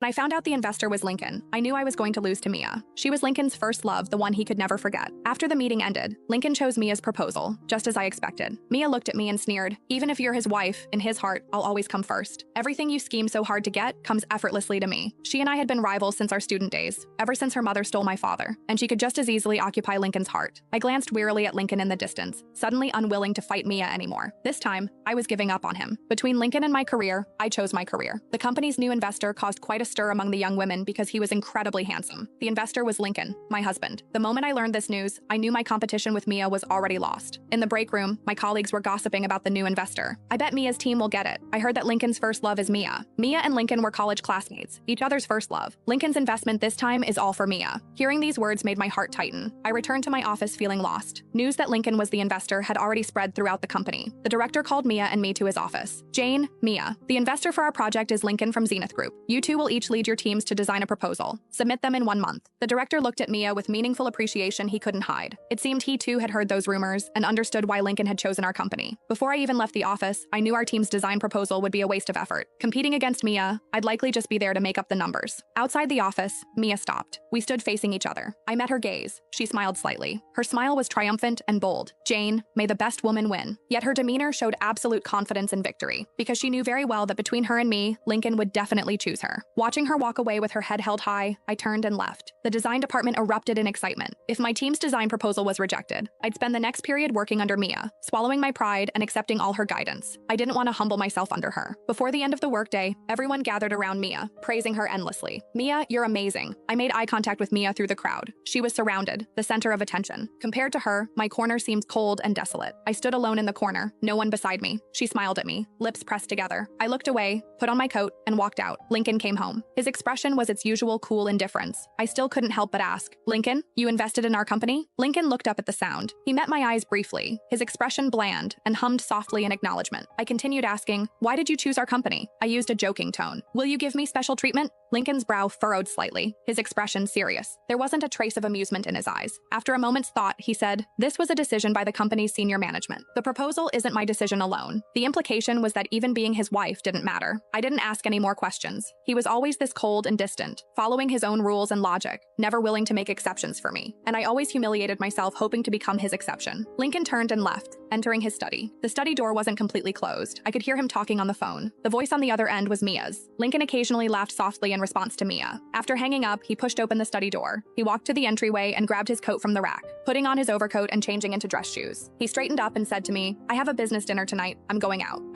When I found out the investor was Lincoln, I knew I was going to lose to Mia. She was Lincoln's first love, the one he could never forget. After the meeting ended, Lincoln chose Mia's proposal, just as I expected. Mia looked at me and sneered, "Even if you're his wife, in his heart, I'll always come first. Everything you scheme so hard to get comes effortlessly to me." She and I had been rivals since our student days, ever since her mother stole my father, and she could just as easily occupy Lincoln's heart. I glanced wearily at Lincoln in the distance, suddenly unwilling to fight Mia anymore. This time, I was giving up on him. Between Lincoln and my career, I chose my career. The company's new investor caused quite a stir among the young women because he was incredibly handsome. The investor was Lincoln, my husband. The moment I learned this news, I knew my competition with Mia was already lost. In the break room, my colleagues were gossiping about the new investor. "I bet Mia's team will get it. I heard that Lincoln's first love is Mia." Mia and Lincoln were college classmates, each other's first love. Lincoln's investment this time is all for Mia. Hearing these words made my heart tighten. I returned to my office feeling lost. News that Lincoln was the investor had already spread throughout the company. The director called Mia and me to his office. "Jane, Mia, the investor for our project is Lincoln from Zenith Group. You two will each lead your teams to design a proposal. Submit them in 1 month." The director looked at Mia with meaningful appreciation he couldn't hide. It seemed he too had heard those rumors and understood why Lincoln had chosen our company. Before I even left the office, I knew our team's design proposal would be a waste of effort. Competing against Mia, I'd likely just be there to make up the numbers. Outside the office, Mia stopped. We stood facing each other. I met her gaze. She smiled slightly. Her smile was triumphant and bold. "Jane, may the best woman win." Yet her demeanor showed absolute confidence in victory, because she knew very well that between her and me, Lincoln would definitely choose her. Watching her walk away with her head held high, I turned and left. The design department erupted in excitement. If my team's design proposal was rejected, I'd spend the next period working under Mia, swallowing my pride and accepting all her guidance. I didn't want to humble myself under her. Before the end of the workday, everyone gathered around Mia, praising her endlessly. "Mia, you're amazing." I made eye contact with Mia through the crowd. She was surrounded, the center of attention. Compared to her, my corner seemed cold and desolate. I stood alone in the corner, no one beside me. She smiled at me, lips pressed together. I looked away, put on my coat, and walked out. Lincoln came home. His expression was its usual cool indifference. I still couldn't help but ask, "Lincoln, you invested in our company?" Lincoln looked up at the sound. He met my eyes briefly, his expression bland, and hummed softly in acknowledgement. I continued asking, "Why did you choose our company?" I used a joking tone. "Will you give me special treatment?" Lincoln's brow furrowed slightly, his expression serious. There wasn't a trace of amusement in his eyes. After a moment's thought, he said, "This was a decision by the company's senior management. The proposal isn't my decision alone." The implication was that even being his wife didn't matter. I didn't ask any more questions. He was always this cold and distant, following his own rules and logic, never willing to make exceptions for me. And I always humiliated myself hoping to become his exception. Lincoln turned and left, entering his study. The study door wasn't completely closed. I could hear him talking on the phone. The voice on the other end was Mia's. Lincoln occasionally laughed softly in response to Mia. After hanging up, he pushed open the study door. He walked to the entryway and grabbed his coat from the rack, putting on his overcoat and changing into dress shoes. He straightened up and said to me, "I have a business dinner tonight. I'm going out."